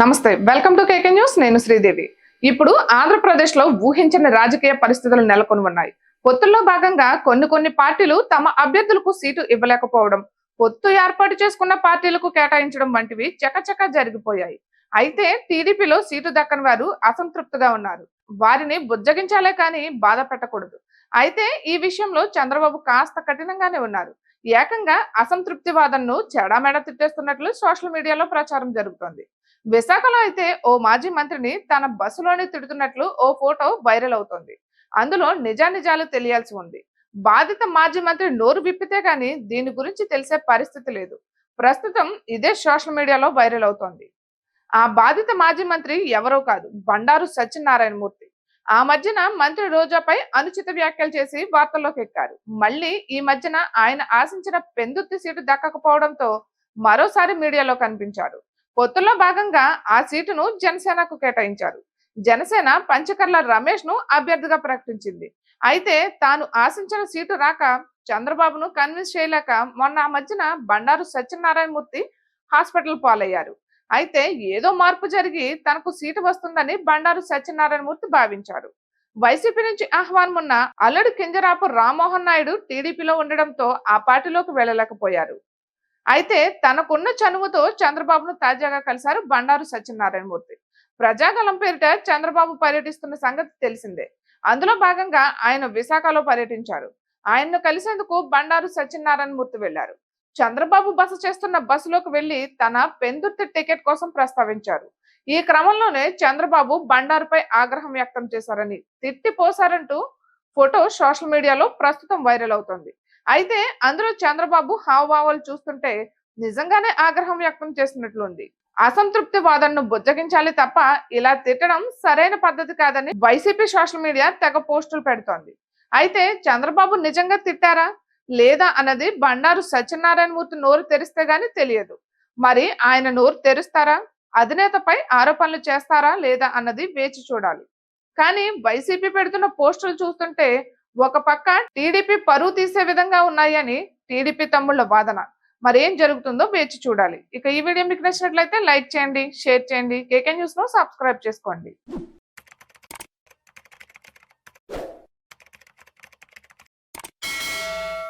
నమస్తే, welcome to KK news. నేను శ్రీదేవి. ఇప్పుడు ఆంధ్రప్రదేశ్ లో ఊహించని రాజకీయ పరిస్థితులు నెలకొని ఉన్నాయి. పొత్తుల్లో భాగంగా కొన్ని పార్టీలు తమ అభ్యర్థులకు సీటు ఇవ్వలేకపోవడం, పొత్తు ఏర్పాటు చేసుకున్న పార్టీలకు కేటాయించడం వంటివి చకచకా జరిగిపోయాయి. అయితే టీడీపీలో సీటు దక్కని వారు అసంతృప్తిగా ఉన్నారు. వారిని బుజ్జగించాలే కానీ బాధ పెట్టకూడదు. అయితే ఈ విషయంలో చంద్రబాబు కాస్త కఠినంగానే ఉన్నారు. ఏకంగా అసంతృప్తి వాదనను చెడామెడ తిట్టేస్తున్నట్లు సోషల్ మీడియాలో ప్రచారం జరుగుతోంది. విశాఖలో అయితే ఓ మాజీ మంత్రిని తన బస్సులోనే తిడుతున్నట్లు ఓ ఫోటో వైరల్ అవుతోంది. అందులో నిజానిజాలు తెలియాల్సి ఉంది. బాధిత మాజీ మంత్రి నోరు విప్పితే గాని దీని గురించి తెలిసే పరిస్థితి లేదు. ప్రస్తుతం ఇదే సోషల్ మీడియాలో వైరల్ అవుతోంది. ఆ బాధిత మాజీ మంత్రి ఎవరో కాదు, బండారు సత్యనారాయణమూర్తి. ఆ మధ్యన మంత్రి రోజాపై అనుచిత వ్యాఖ్యలు చేసి వార్తల్లోకి ఎక్కారు. మళ్ళీ ఈ మధ్యన ఆయన ఆశించిన పెందుర్తి సీటు దక్కకపోవడంతో మరోసారి మీడియాలో కనిపించారు. పొత్తుల్లో భాగంగా ఆ సీటును జనసేనకు కేటాయించారు. జనసేన పంచకర్ల రమేష్ ను అభ్యర్థిగా ప్రకటించింది. అయితే తాను ఆశించిన సీటు రాక చంద్రబాబును కన్విన్స్ చేయలేక మొన్న ఆ మధ్యన బండారు సత్యనారాయణమూర్తి హాస్పిటల్ పాలయ్యారు. అయితే ఏదో మార్పు జరిగి తనకు సీటు వస్తుందని బండారు సత్యనారాయణమూర్తి భావించారు. వైసీపీ నుంచి ఆహ్వానం ఉన్న అల్లడి కింజరాపు రామ్మోహన్ నాయుడు టీడీపీలో ఉండడంతో ఆ పార్టీలోకి వెళ్ళలేకపోయారు. అయితే తనకున్న చనువుతో చంద్రబాబును తాజాగా కలిశారు బండారు సత్యనారాయణమూర్తి. ప్రజాగలం పేరిట చంద్రబాబు పర్యటిస్తున్న సంగతి తెలిసిందే. అందులో భాగంగా ఆయన విశాఖలో పర్యటించారు. ఆయన్ను కలిసేందుకు బండారు సత్యనారాయణమూర్తి వెళ్లారు. చంద్రబాబు బస చేస్తున్న బస్సులోకి వెళ్లి తన పెందుర్తి టికెట్ కోసం ప్రస్తావించారు. ఈ క్రమంలోనే చంద్రబాబు బండారుపై ఆగ్రహం వ్యక్తం చేశారని, తిట్టిపోశారంటూ ఫోటో సోషల్ మీడియాలో ప్రస్తుతం వైరల్ అవుతోంది. అయితే అందులో చంద్రబాబు హావభావాలు చూస్తుంటే నిజంగానే ఆగ్రహం వ్యక్తం చేసినట్లుంది. అసంతృప్తి వాదనను బుజ్జగించాలి తప్ప ఇలా తిట్టడం సరైన పద్ధతి కాదని వైసీపీ సోషల్ మీడియా తెగ పోస్టులు పెడుతోంది. అయితే చంద్రబాబు నిజంగా తిట్టారా లేదా అన్నది బండారు సత్యనారాయణమూర్తి నోరు తెరిస్తే గానీ తెలియదు. మరి ఆయన నోరు తెరుస్తారా, అధినేతపై ఆరోపణలు చేస్తారా లేదా అన్నది వేచి చూడాలి. కానీ వైసీపీ పెడుతున్న పోస్టులు చూస్తుంటే ఒక పక్క టీడీపీ పరువు తీసే విధంగా ఉన్నాయని టీడీపీ తమ్ముళ్ల వాదన. మరేం జరుగుతుందో వేచి చూడాలి. ఇక ఈ వీడియో మీకు నచ్చినట్లయితే లైక్ చేయండి, షేర్ చేయండి, కేకే న్యూస్ ను సబ్స్క్రైబ్ చేసుకోండి.